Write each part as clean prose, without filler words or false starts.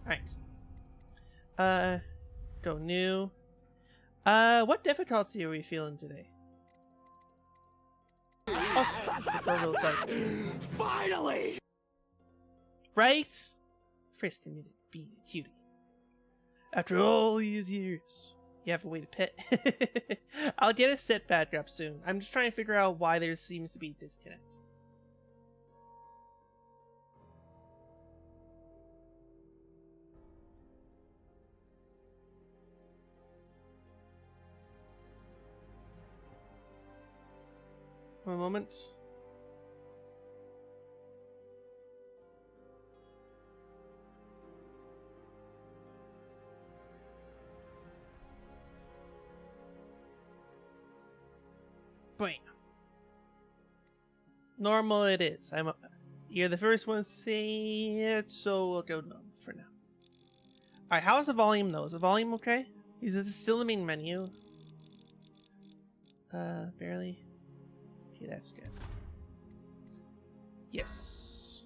Alright. Go new. What difficulty are we feeling today? Finally! Right? Frisk committed being a cutie. After all these years, you have a way to pet. I'll get a set back up soon. I'm just trying to figure out why there seems to be a disconnect. One moment. Bam. Normal it is. You're the first one to say it, so we'll go normal for now. Alright, how's the volume though? Is the volume okay? Is it still the main menu? Barely. Okay, that's good. Yes.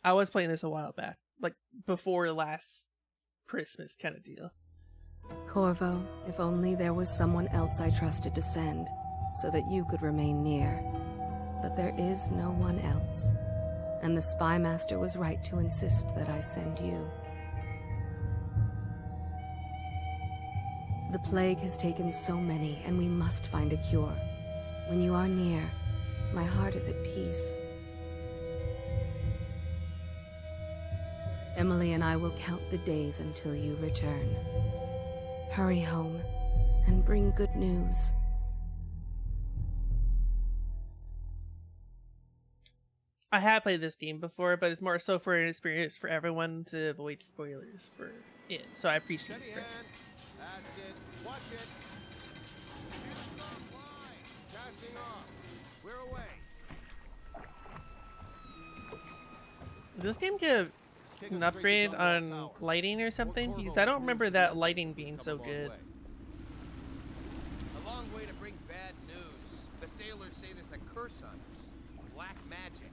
I was playing this a while back. Like, before last Christmas kind of deal. Corvo, if only there was someone else I trusted to send, so that you could remain near. But there is no one else. And the Spy Master was right to insist that I send you. The plague has taken so many, and we must find a cure. When you are near, my heart is at peace. Emily and I will count the days until you return. Hurry home, and bring good news. I have played this game before, but it's more so for an experience for everyone to avoid spoilers for it. So I appreciate it. That's it. Watch it. It's not flying. Casting off. We're away. Did this game get an upgrade on lighting or something? Because I don't remember that lighting being so good. A long way to bring bad news. The sailors say there's a curse on us. Black magic.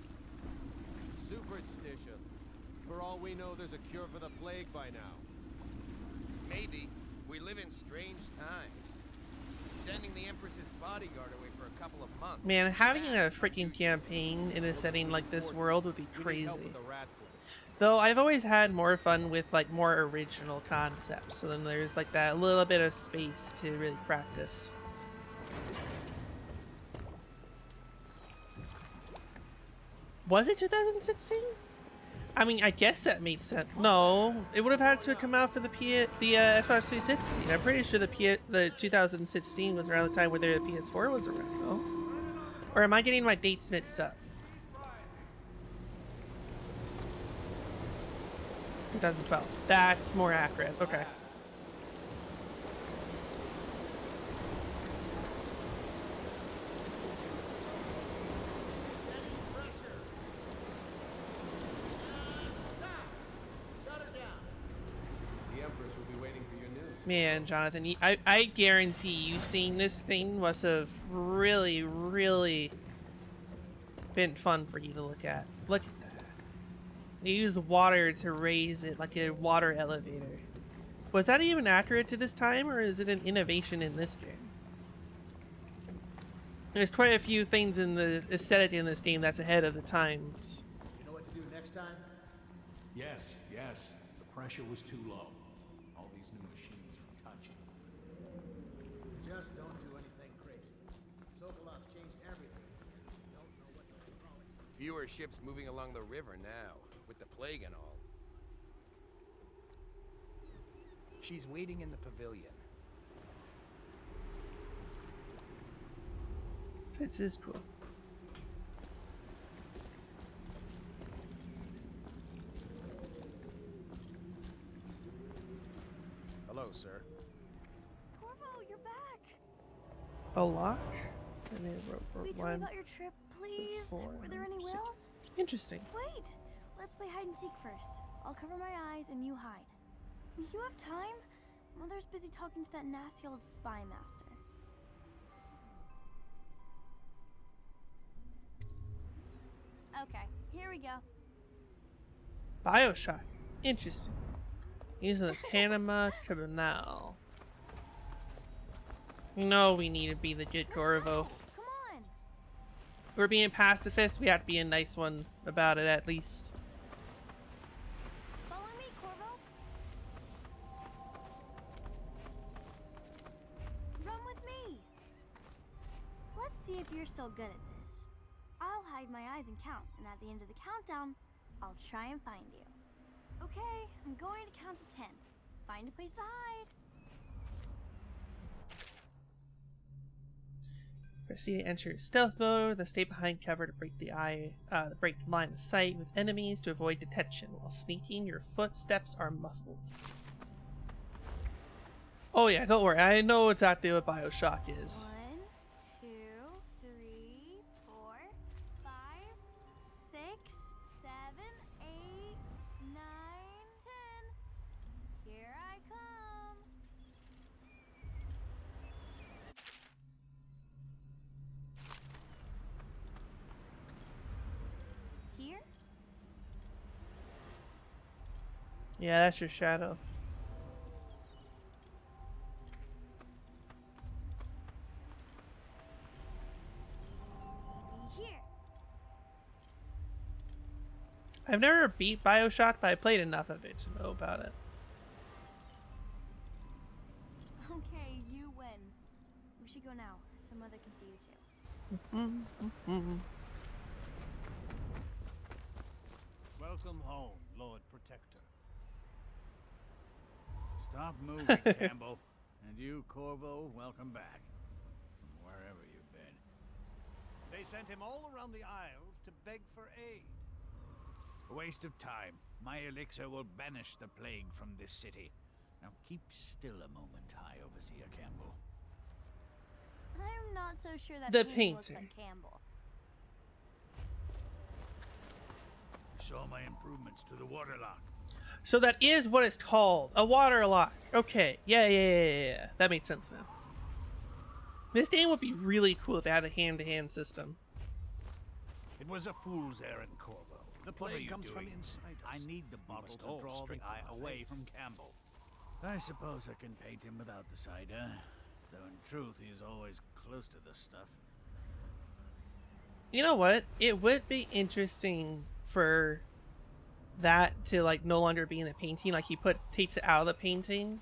Superstition. For all we know, there's a cure for the plague by now. Maybe. We live in strange times. Sending the Empress's bodyguard away for a couple of months. Man, having a freaking campaign in a setting like this world would be crazy. Though I've always had more fun with like more original concepts, so then there's like that little bit of space to really practice. Was it 2016? I mean, I guess that made sense. No, it would have had to come out for the Xbox 360. I'm pretty sure the 2016 was around the time where the PS4 was around, though. Or am I getting my dates mixed up? 2012. That's more accurate. Okay. Man, Jonathan, I guarantee you seeing this thing must have really, really been fun for you to look at. Look at that. They use water to raise it like a water elevator. Was that even accurate to this time, or is it an innovation in this game? There's quite a few things in the aesthetic in this game that's ahead of the times. You know what to do next time? Yes. The pressure was too low. All these new machines are touching. Just don't do anything crazy. Sokolov's changed everything. Don't know what to call it. Fewer ships moving along the river now, with the plague and all. She's waiting in the pavilion. This is cool. Hello, sir. Corvo, you're back. A lock? And then Will you tell me about your trip, please? Were there any whales? Interesting. Wait, let's play hide and seek first. I'll cover my eyes and you hide. You have time? Mother's busy talking to that nasty old spy master. Okay, here we go. BioShock. Interesting. Using the Panama Canal. No, we need to be the good Corvo. Come on. We're being pacifist. We have to be a nice one about it, at least. Follow me, Corvo. Run with me. Let's see if you're still good at this. I'll hide my eyes and count, and at the end of the countdown, I'll try and find you. Okay, I'm going to count to 10. Find a place to hide. Proceed to enter stealth mode. Then stay behind cover to break the line of sight with enemies to avoid detection. While sneaking, your footsteps are muffled. Oh yeah, don't worry. I know exactly what Bioshock is. 1, 2, 3, 4, 5, 6, 7, 8, 9, 10. Here I come. Here? Yeah, that's your shadow. Maybe here. I've never beat Bioshock, but I played enough of it to know about it. Okay, you win. We should go now, so Mother can see you too. Welcome home, Lord Protector. Stop moving, Campbell. And you, Corvo, welcome back. From wherever you've been. They sent him all around the Isles to beg for aid. A waste of time. My elixir will banish the plague from this city. Now keep still a moment, High Overseer Campbell. I'm not so sure that The painting looks painter. like Campbell. Saw my improvements to the waterlock. So that is what it's called. A water lock. Okay. Yeah. That makes sense now. This game would be really cool if it had a hand-to-hand system. It was a fool's errand, Corvo. The What are plague you comes from doing? inside us. I need the bottle must to all draw the strengthen eye our away faith. from Campbell. I suppose I can paint him without the cider. Though in truth, he is always close to the stuff. You know what? It would be interesting for that to like no longer be in the painting. Like he takes it out of the painting.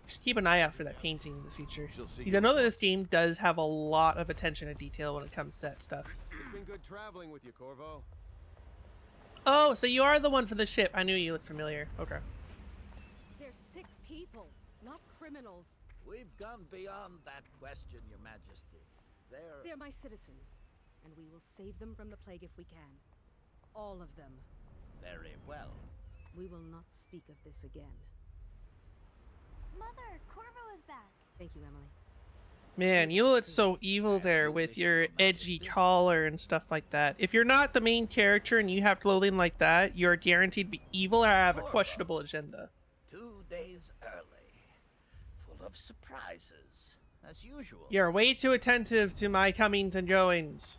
Should keep an eye out for that painting in the future. She'll see Because I you know that at this game does have a lot of attention to detail when it comes to that stuff. It's been good traveling with you, Corvo. Oh, so you are the one for the ship. I knew you looked familiar. Okay. They're sick people, not criminals. We've gone beyond that question, Your Majesty. They're my citizens, and we will save them from the plague if we can. All of them. Very well. We will not speak of this again. Mother, Corvo is back. Thank you, Emily. Man, you look so evil there with your edgy collar and stuff like that. If you're not the main character and you have clothing like that, you're guaranteed to be evil or have a questionable agenda. 2 days early. Full of surprises, as usual. You're way too attentive to my comings and goings.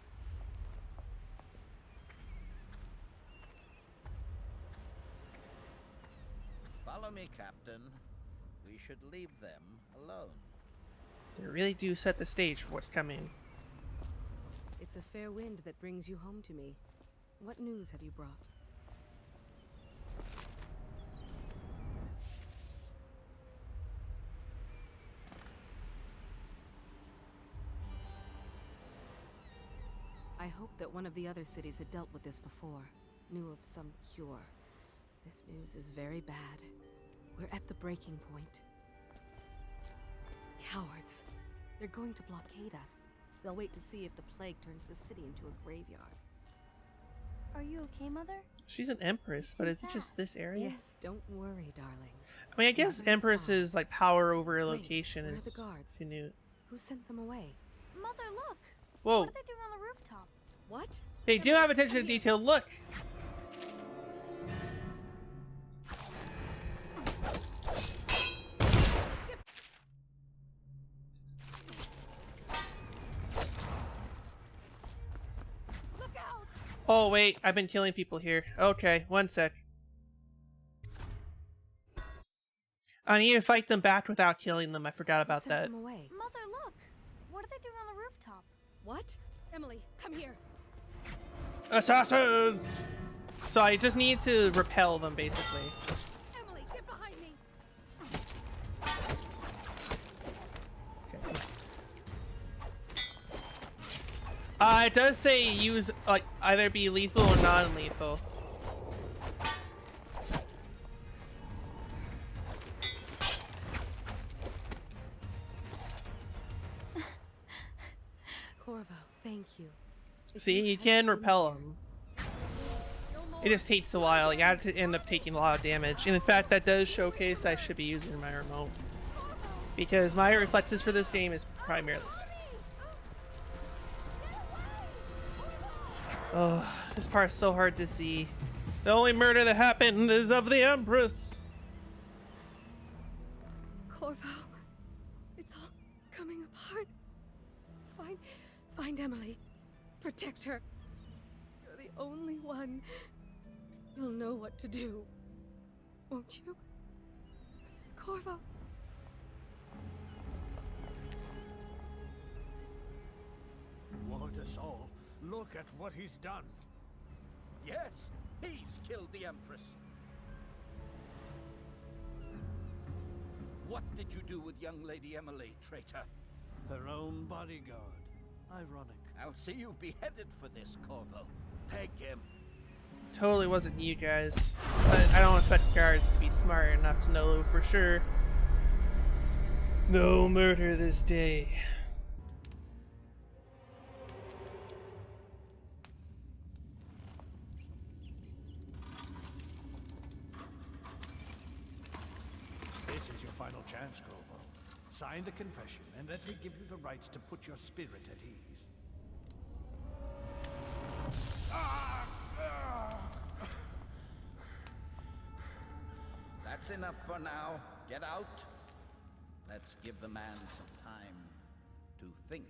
Follow me, Captain. We should leave them alone. They really do set the stage for what's coming. It's a fair wind that brings you home to me. What news have you brought? I hoped that one of the other cities had dealt with this before, knew of some cure. This news is very bad. We're at the breaking point. Cowards. They're going to blockade us. They'll wait to see if the plague turns the city into a graveyard. Are you okay, Mother? She's an empress, but So is it just sad. this area? Yes, don't worry, darling. I mean, I guess Nothing's empress's fine. like power over a Wait, location where are is the guards? Canute. Who sent them away? Mother, look! Whoa, What are they doing on the rooftop? What? they do have attention to detail. Look. Look out! Oh wait, I've been killing people here. Okay, one sec. I need to fight them back without killing them. I forgot Who about sent that. them away? Mother, look! What are they doing on the rooftop? What? Emily, come here. Assassins! So I just need to repel them, basically. Emily, get behind me. It does say use, like, either be lethal or non-lethal. Corvo, thank you. See, you can repel them. It just takes a while. You have to end up taking a lot of damage. And in fact, that does showcase that I should be using my remote. Because my reflexes for this game is primarily... Oh, this part's so hard to see. The only murder that happened is of the Empress. Corvo, it's all coming apart. Find Emily. Protect her. You're the only one. You'll know what to do. Won't you? Corvo. Ward us all. Look at what he's done. Yes, he's killed the Empress. What did you do with young Lady Emily, traitor? Her own bodyguard. Ironic. I'll see you beheaded for this, Corvo. Peg him. Totally wasn't you guys. But I don't expect guards to be smart enough to know for sure. No murder this day. This is your final chance, Corvo. Sign the confession, and let me give you the rights to put your spirit at ease. That's enough for now. Get out. Let's give the man some time to think.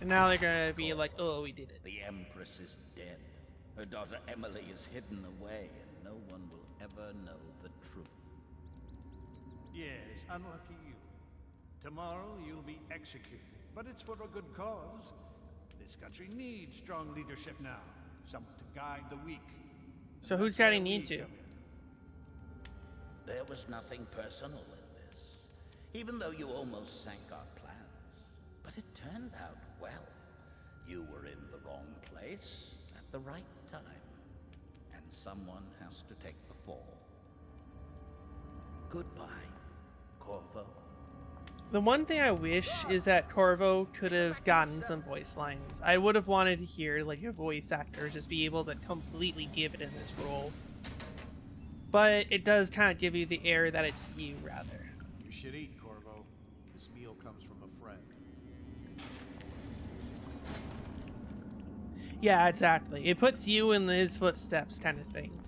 And now they're gonna be like, oh, we did it. The Empress is dead. Her daughter Emily is hidden away, and no one will ever know the truth. Yes, unlucky you. Tomorrow you'll be executed, but it's for a good cause. This country needs strong leadership now. Someone to guide the weak. So who's guiding need to? There was nothing personal in this, even though you almost sank our plans. But it turned out well. You were in the wrong place at the right time, and someone has to take the fall. Goodbye, Corvo. The one thing I wish is that Corvo could have gotten some voice lines. I would have wanted to hear like a voice actor just be able to completely give it in this role. But it does kind of give you the air that it's you, rather. You should eat, Corvo. This meal comes from a friend. Yeah, exactly. It puts you in his footsteps kind of thing.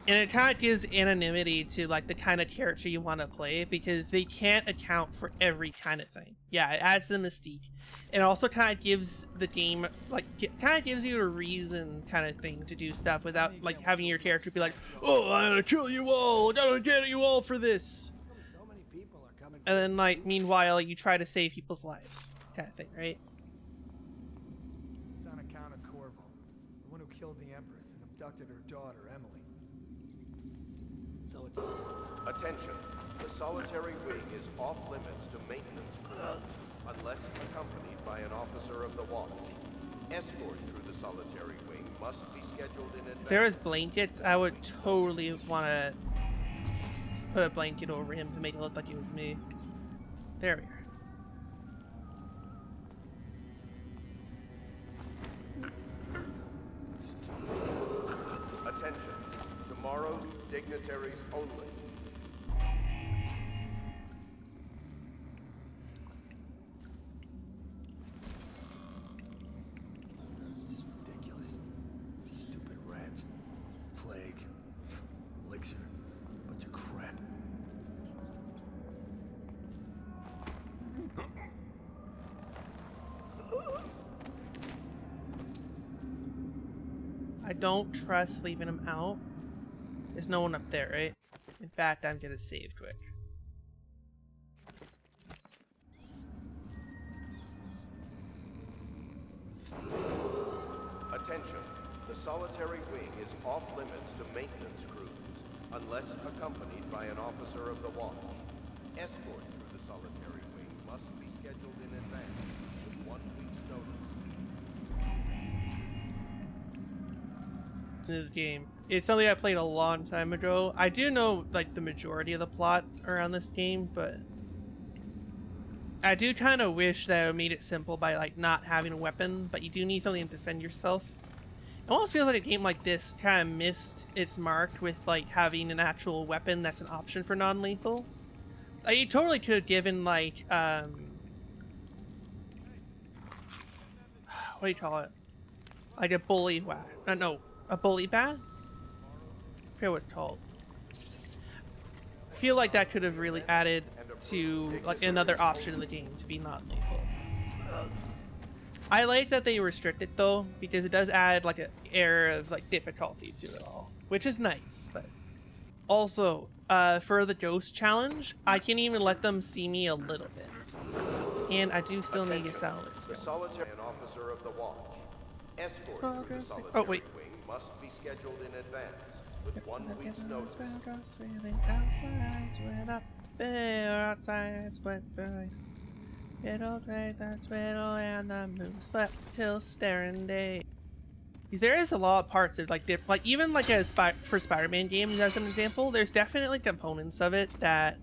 And it kind of gives anonymity to like the kind of character you want to play, because they can't account for every kind of thing. Yeah, it adds the mystique. It also kind of gives the game, like, kind of gives you a reason kind of thing to do stuff without like having your character be like, oh, I'm gonna kill you all, I'm gonna get you all for this. And then like, meanwhile, you try to save people's lives kind of thing, right? It's on account of Corvo, the one who killed the Empress and abducted her daughter, Emily. So it's... Attention. The solitary wing is off limits to maintenance crew, unless accompanied by an officer of the watch. Escort through the solitary wing must be scheduled in advance. If there was blankets, I would totally want to put a blanket over him to make it look like it was me. There we are. Attention. Tomorrow's dignitaries only. It's just ridiculous. Stupid rats. Plague. Elixir. Bunch of crap. I don't trust leaving him out. There's no one up there, right? In fact, I'm gonna save quick. Attention. The solitary wing is off limits to maintenance crews, unless accompanied by an officer of the watch. Escort through the solitary wing must be scheduled in advance, with 1 week's notice. This game. It's something I played a long time ago. I do know like the majority of the plot around this game, but I do kind of wish that it made it simple by like not having a weapon, but you do need something to defend yourself. It almost feels like a game like this kind of missed its mark with like having an actual weapon that's an option for non-lethal. Like, you totally could have given like what do you call it? Like a bully whack. No, a bully bat? I forget what it's called. I feel like that could have really added to like another option in the game to be non-lethal. I like that they restrict it though, because it does add like an air of like difficulty to it all, which is nice. But also, for the ghost challenge, I can even let them see me a little bit, and I do still need a sound. The solitary an officer of the watch. Escort through the solitary Oh wait. wing must be scheduled in advance, with 1 week's notice. It'll great that twiddle and the moon slept till staring day. There is a lot of parts that like even like for Spider-Man games as an example, there's definitely components of it that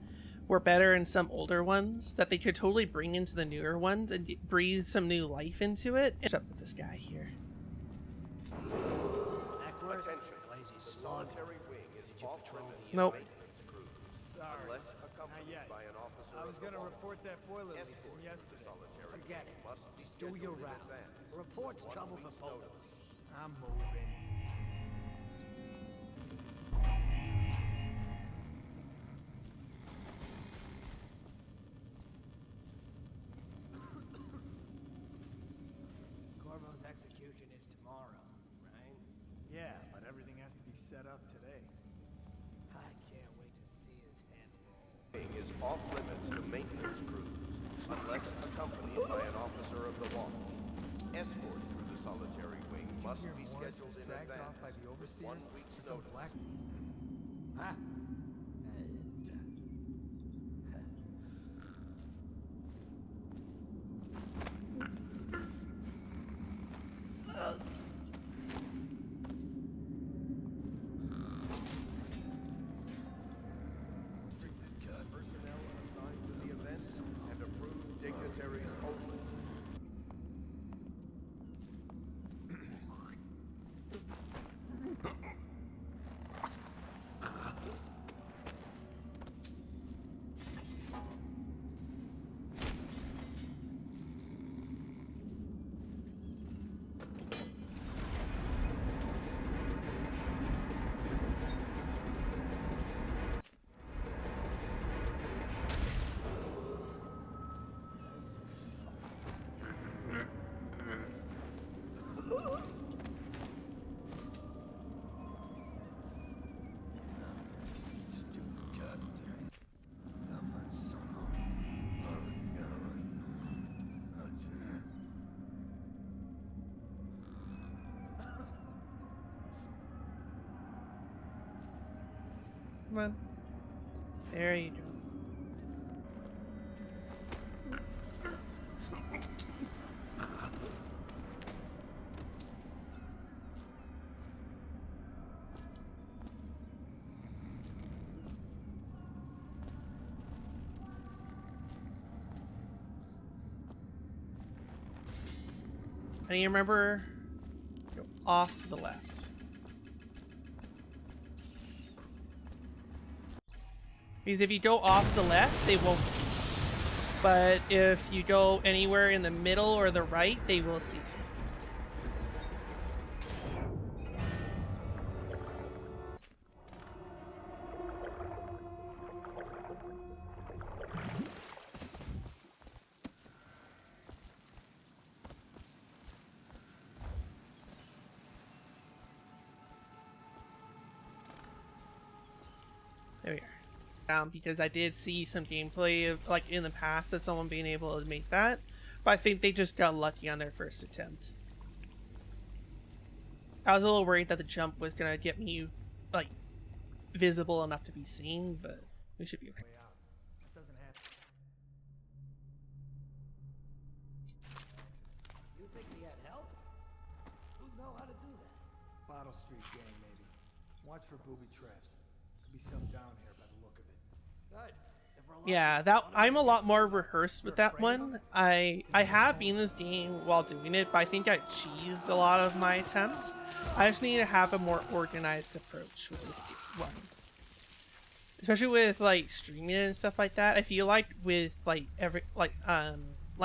were better in some older ones that they could totally bring into the newer ones and breathe some new life into it. What's up with this guy here? Attention. The solitary wing is off limits to Nope. maintenance crews, Sorry. unless Not accompanied yet. by an officer I was of the gonna watch. report that boiler leak Escort from through the yesterday. solitary Forget wing it. must be Just do your scheduled in rounds. advance, Report's with 1 trouble for week's both of notice. us. I'm moving. Corvo's execution is tomorrow, right? Yeah, but everything has to be set up today. I can't wait to see his head roll. Wing is off limits to maintenance crews, unless accompanied by an officer of the watch. Escort through the solitary wing must be scheduled in dragged advance, off by the with overseers 1 week's for some notice. black. Huh? Personnel assigned to the event and approved dignitaries only. Come on. There you go. And you remember, go off to the left. Because if you go off to the left, they won't see you. But if you go anywhere in the middle or the right, they will see you. There we are. Because I did see some gameplay of, like, in the past of someone being able to make that, but I think they just got lucky on their first attempt. I was a little worried that the jump was gonna get me, like, visible enough to be seen, but we should be okay. Way out. That doesn't happen. You think we had help? Who'd know how to do that? Bottle Street gang, maybe. Watch for booby traps. Could be some down here by the look of it. Good. If we're Yeah, that I'm a lot more rehearsed with that one. I have been in this game while doing it, but I think I cheesed a lot of my attempts. I just need to have a more organized approach with this one. Especially with like streaming and stuff like that. I feel like with like like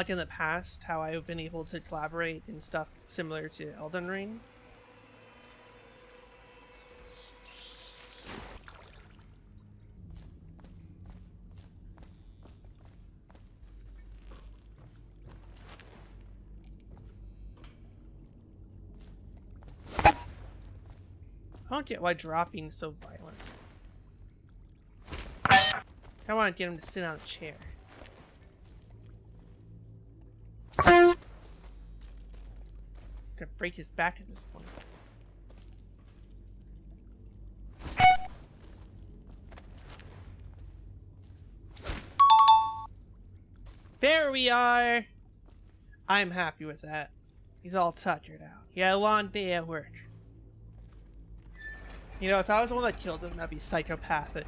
in the past how I've been able to collaborate and stuff similar to Elden Ring. I don't get why dropping is so violent. I want to get him to sit on the chair. Gonna break his back at this point. There we are! I'm happy with that. He's all tuckered out. He had a long day at work. You know, if I was the one that killed him, that'd be psychopathic.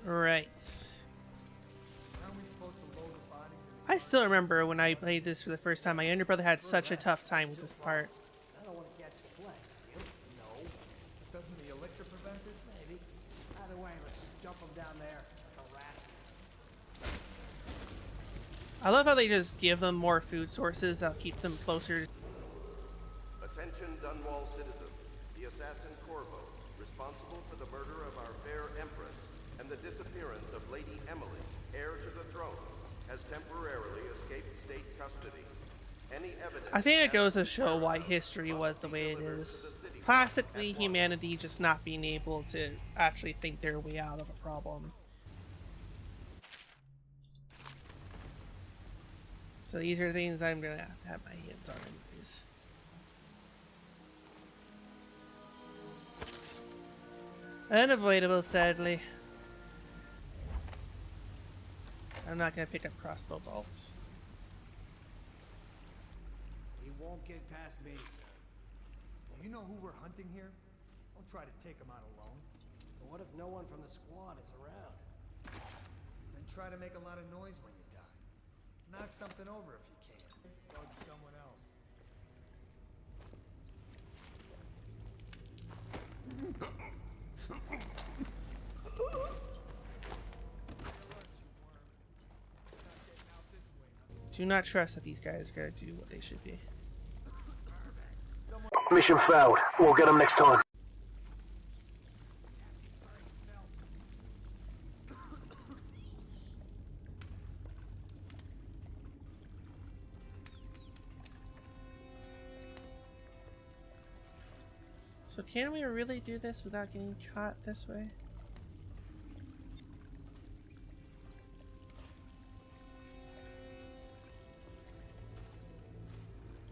Right. How are we supposed to load the bodies in I still remember when I played this for the first time, my younger brother had such a tough time with this part. I don't want to catch the plague. You? No. Doesn't the elixir prevent it? Maybe. Either way, let's just dump them down there like a rat. I love how they just give them more food sources that'll keep them closer. Attention, Dunwall citizens. The assassin Corvo, responsible for the murder of our fair Empress and the disappearance of Lady Emily, heir to the throne, has temporarily escaped state custody. Any evidence... I think it goes to show why history was the way it is. Classically, humanity just not being able to actually think their way out of a problem. So these are things I'm gonna have to have my hands on anyways. Unavoidable, sadly. I'm not gonna pick up crossbow bolts. He won't get past me, sir. Do you know who we're hunting here? Don't try to take them out alone. But what if no one from the squad is around? Then try to make a lot of noise when you die. Knock something over if you can. Bug someone else. Do not trust that these guys are gonna do what they should be. Mission failed. We'll get them next time. So can we really do this without getting caught this way?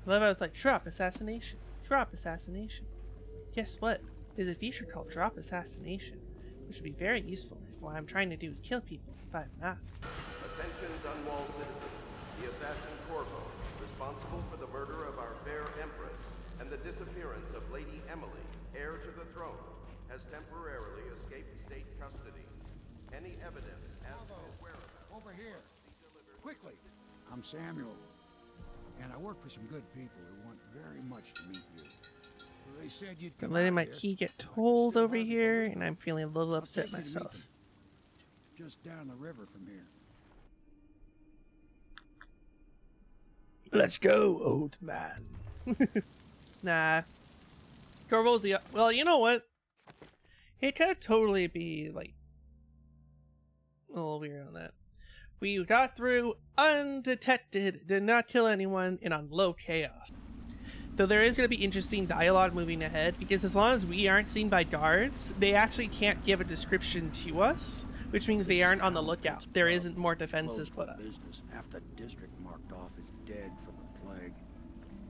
I love how it's like, drop assassination, drop assassination. Guess what? There's a feature called drop assassination, which would be very useful if what I'm trying to do is kill people, but I'm not. Attention, Dunwall citizens. The assassin Corvo, responsible for the murder of our fair Empress and the disappearance of Lady Emily, heir to the throne, has temporarily escaped state custody. Any evidence as to his whereabouts... Over here. Quickly. I'm Samuel. And I work for some good people who want very much to meet you. They said you'd I'm come letting out my here, key get but I told still over haven't here, believed and it. I'm feeling a little I'll upset take you to meet myself. them. Just down the river from here. Let's go, old man. Nah. Corvo's the... Well, you know what? He could totally be, like... a little weird on that. We got through undetected, did not kill anyone, and on low chaos. Though there is going to be interesting dialogue moving ahead, because as long as we aren't seen by guards, they actually can't give a description to us, which means they aren't on the lookout. There isn't more defenses put up. Business. Half the district marked off is dead from the plague.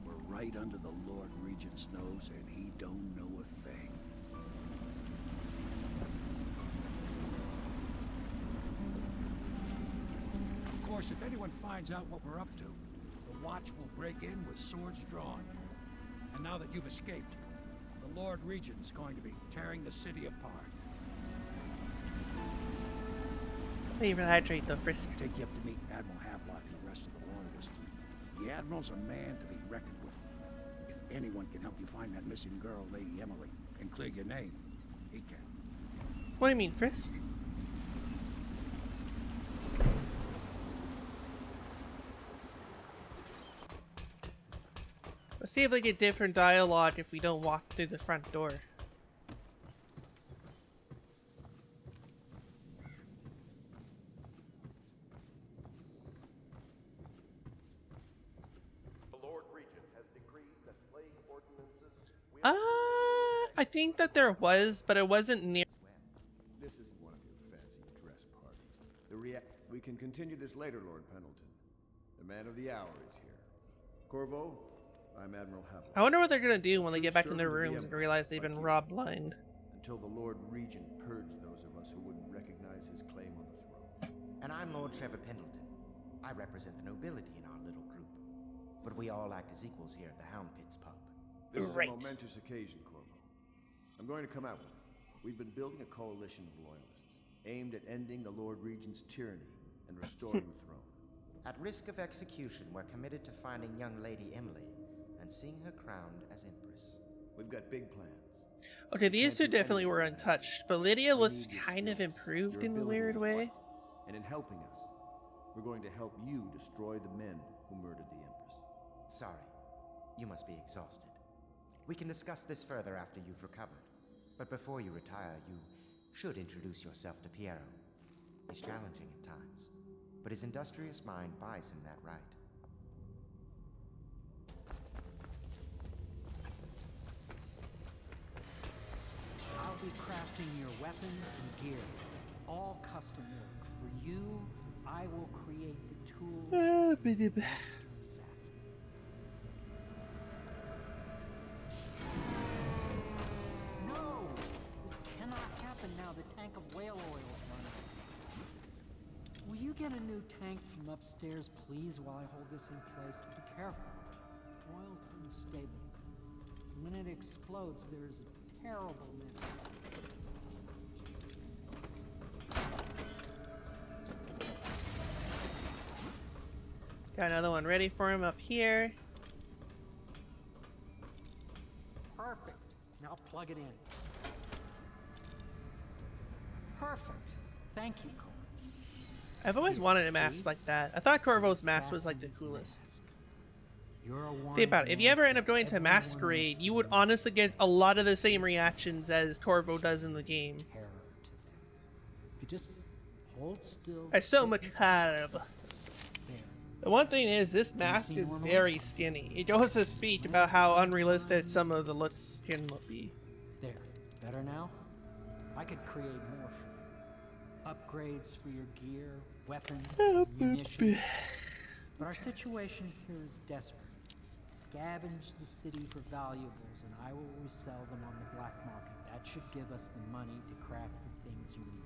We're right under the Lord Regent's nose, and he don't know a thing. Of course, if anyone finds out what we're up to, the Watch will break in with swords drawn. And now that you've escaped, the Lord Regent's going to be tearing the city apart. Let me rehydrate though, Frisk. Take you up to meet Admiral Havelock and the rest of the Loyalists. The Admiral's a man to be reckoned with. If anyone can help you find that missing girl, Lady Emily, and clear your name, he can. What do you mean, Frisk? Let's see if we get different dialogue if we don't walk through the front door. The Lord Regent has decreed that plague ordinances will... I think that there was, but it wasn't near. This isn't one of your fancy dress parties. We can continue this later, Lord Pendleton. The man of the hour is here. Corvo, I'm Admiral Havelock. I wonder what they're gonna do when they get back in their rooms and realize they've been robbed blind. Until the Lord Regent purged those of us who wouldn't recognize his claim on the throne. And I'm Lord Trevor Pendleton. I represent the nobility in our little group. But we all act as equals here at the Hound Pits pub. This is a momentous occasion, Corvo. I'm going to come out with it. We've been building a coalition of loyalists, aimed at ending the Lord Regent's tyranny and restoring the throne. At risk of execution, we're committed to finding young Lady Emily and seeing her crowned as Empress. We've got big plans. Okay, these two definitely were untouched, but Lydia looks kind of improved in a weird way. And in helping us, we're going to help you destroy the men who murdered the Empress. Sorry, you must be exhausted. We can discuss this further after you've recovered. But before you retire, you should introduce yourself to Piero. He's challenging at times, but his industrious mind buys him that right. I'll be crafting your weapons and gear, all custom work. For you, I will create the tools of the master assassin. No! This cannot happen now. The tank of whale oil is running. Will you get a new tank from upstairs, please, while I hold this in place? Be careful. Oil's unstable. When it explodes, there is a terrible mess. Got another one ready for him up here. Perfect. Now plug it in. Perfect. Thank you, Cole. I've always wanted a mask like that. I thought Corvo's mask was like the coolest. Think about it. If you ever end up going to Masquerade, you would honestly get a lot of the same reactions as Corvo does in the game. If you just hold still. It's so macabre. The one thing is, this mask is very skinny. It goes to speak about how unrealistic some of the looks can be. There. Better now? I could create more for you. Upgrades for your gear, weapons, munitions. But our situation here is desperate. Scavenge the city for valuables, and I will resell them on the black market. That should give us the money to craft the things you need.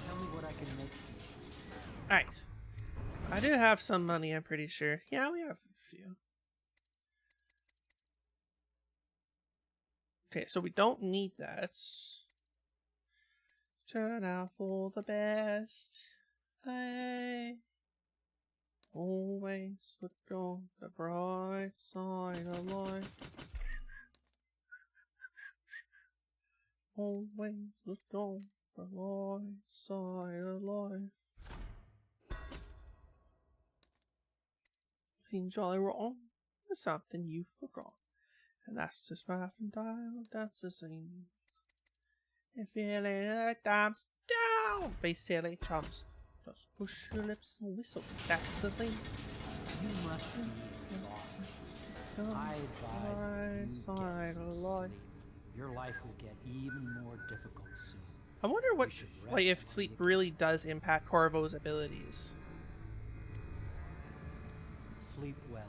Tell me what I can make for you. Alright. I do have some money, I'm pretty sure. Yeah, we have a few. Okay, so we don't need that. Turn out for the best. I always look on the bright side of life. Always look on the light side of life. Seems jolly wrong. There's something you forgot. And that's just why from time that's the same. If feeling like time's down, be silly chumps. Just push your lips and whistle. That's the thing. You must be exhausted. I advise that you get some sleep. Your life will get even more difficult soon. I wonder what, like, if sleep really does impact Corvo's abilities. Sleep well.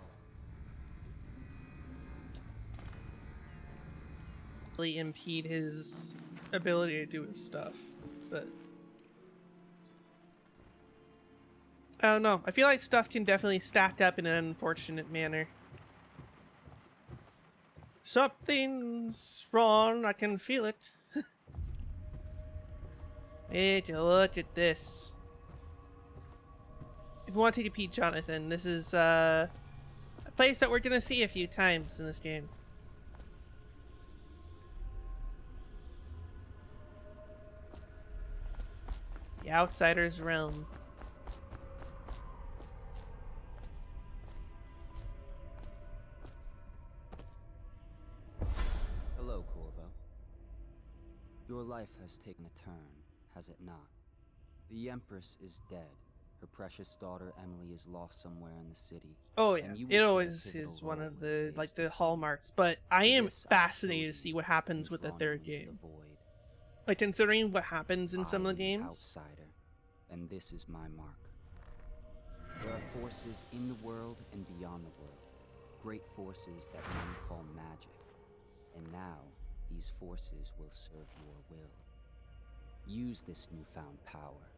Really impede his ability to do his stuff, but I don't know. I feel like stuff can definitely stack up in an unfortunate manner. Something's wrong. I can feel it. Take a look at this. If you want to take a peek, Jonathan, this is a place that we're gonna see a few times in this game. The Outsider's Realm. Hello, Corvo. Your life has taken a turn, has it not? The Empress is dead. Her precious daughter Emily is lost somewhere in the city. Oh yeah, it always is one of the the hallmarks. But I am fascinated to see what happens with the third game. Like considering what happens in some of the games. Outsider, and this is my mark. There are forces in the world and beyond the world, great forces that men call magic. And now, these forces will serve your will. Use this newfound power,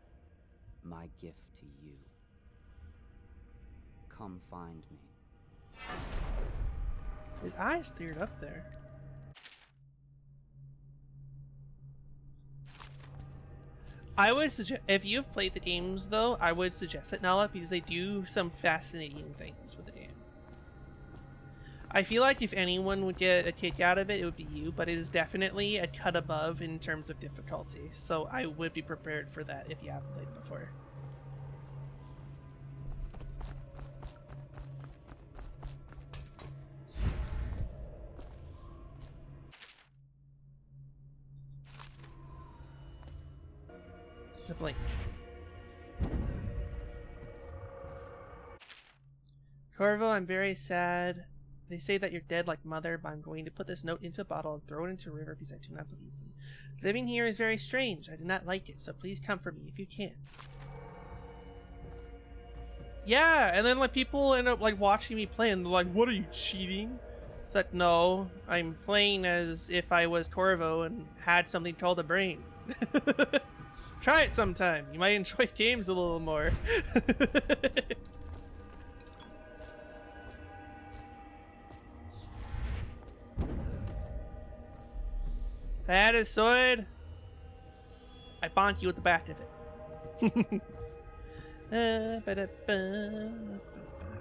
my gift to you. Come find me. His eyes cleared up there. I would suggest, if you've played the games though, I would suggest it, Nala, because they do some fascinating things with the game. I feel like if anyone would get a kick out of it, it would be you, but it is definitely a cut above in terms of difficulty, so I would be prepared for that if you haven't played before. The blink. Corvo, I'm very sad. They say that you're dead like mother, but I'm going to put this note into a bottle and throw it into a river because I do not believe them. Living here is very strange. I do not like it, so please comfort me if you can. Yeah, and then like people end up like watching me play and they're like, what are you, cheating? It's like, no, I'm playing as if I was Corvo and had something called a brain. Try it sometime. You might enjoy games a little more. If I had his sword, I bonk you with the back of it.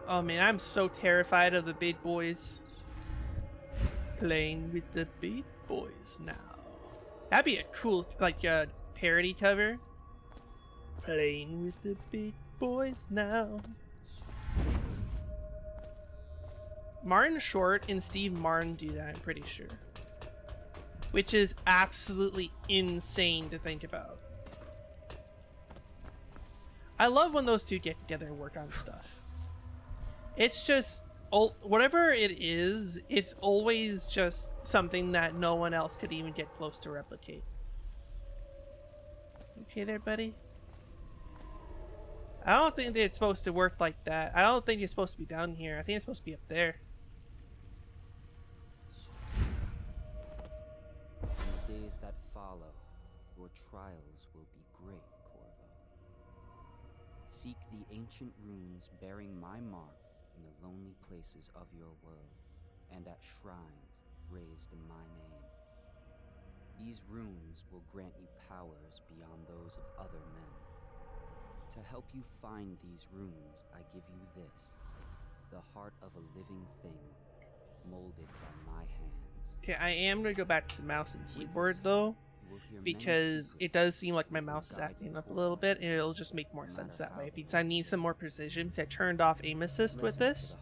Oh man, I'm so terrified of the big boys. Playing with the big boys now. That'd be a cool, like, parody cover. Playing with the big boys now. Martin Short and Steve Martin do that, I'm pretty sure. Which is absolutely insane to think about. I love when those two get together and work on stuff. It's just, whatever it is, it's always just something that no one else could even get close to replicate. Okay there, buddy? I don't think that it's supposed to work like that. I don't think it's supposed to be down here. I think it's supposed to be up there. In the days that follow, your trials will be great, Corvo. Seek the ancient runes bearing my mark in the lonely places of your world, and at shrines raised in my name. These runes will grant you powers beyond those of other men. To help you find these runes, I give you this, the heart of a living thing, molded by my hands. Okay, I am going to go back to mouse and keyboard though, because it does seem like my mouse is acting up a little bit, and it'll just make more sense that way. Because I need some more precision, because I turned off aim assist with this,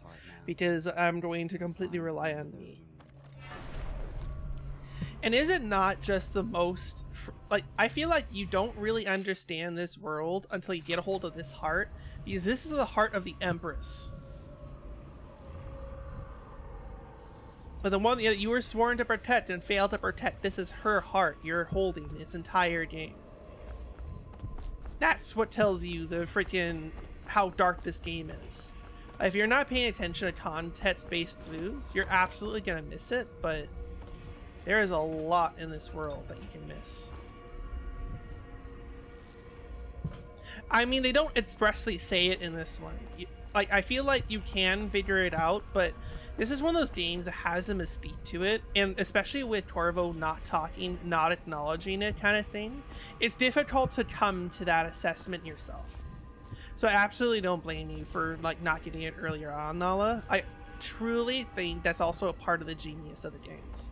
because I'm going to completely rely on me. And is it not just the most, like, I feel like you don't really understand this world until you get a hold of this heart, because this is the heart of the Empress. But the one that you were sworn to protect and failed to protect, this is her heart you're holding its entire game. That's what tells you the freaking how dark this game is. If you're not paying attention to context-based clues, you're absolutely gonna miss it, but there is a lot in this world that you can miss. I mean, they don't expressly say it in this one. Like, I feel like you can figure it out, but this is one of those games that has a mystique to it, and especially with Corvo not talking, not acknowledging it kind of thing, it's difficult to come to that assessment yourself. So I absolutely don't blame you for like not getting it earlier on, Nala. I truly think that's also a part of the genius of the games.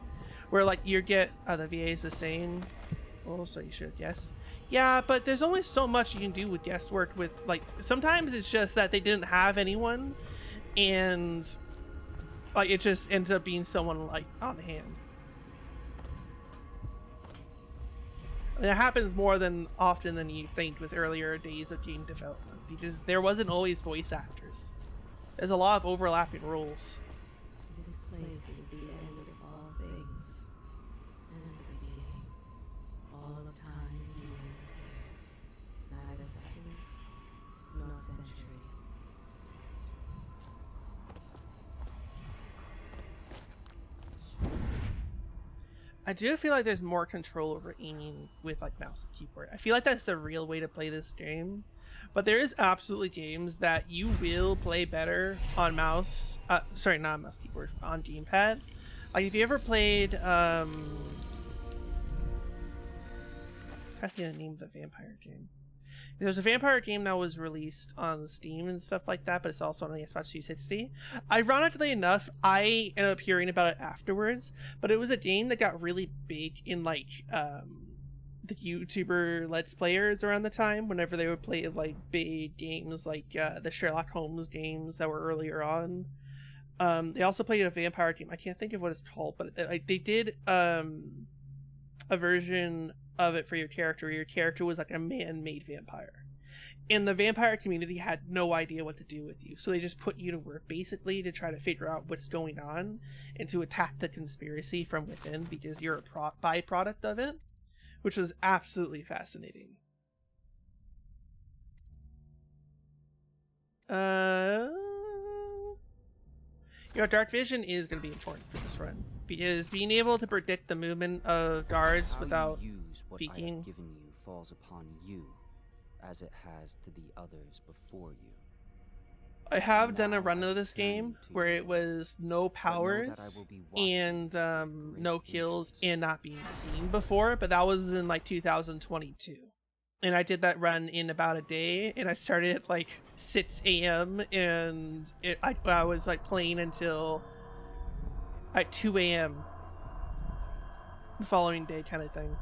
Where like you get, the VA is the same. Oh, so you should guess. Yeah, but there's only so much you can do with guest work with, like, sometimes it's just that they didn't have anyone and like it just ends up being someone like on hand. And it happens more than often than you think with earlier days of game development because there wasn't always voice actors. There's a lot of overlapping roles. This place is the end of all things, and the beginning. All of time is meaningless. Neither seconds nor centuries. I do feel like there's more control over aiming with like mouse and keyboard. I feel like that's the real way to play this game. But there is absolutely games that you will play better on mouse. Sorry, not mouse keyboard, on gamepad. Like if you ever played I can't think of the name of the vampire game. There's a vampire game that was released on Steam and stuff like that, but it's also on the Xbox 360. Ironically enough, I ended up hearing about it afterwards, but it was a game that got really big in like the YouTuber Let's Players around the time, whenever they would play like big games like the Sherlock Holmes games that were earlier on. They also played a vampire game. I can't think of what it's called, but they did a version of it for your character where your character was like a man-made vampire, and the vampire community had no idea what to do with you, so they just put you to work basically to try to figure out what's going on and to attack the conspiracy from within because you're a byproduct of it, which was absolutely fascinating. Dark vision is going to be important for this run because being able to predict the movement of guards without what I have given you falls upon you, as it has to the others before you. I have done a run of this game where it was no powers and no kills and not being seen before, but that was in like 2022. And I did that run in about a day, and I started at like 6 a.m. and I was like playing until like 2 a.m. the following day kind of thing.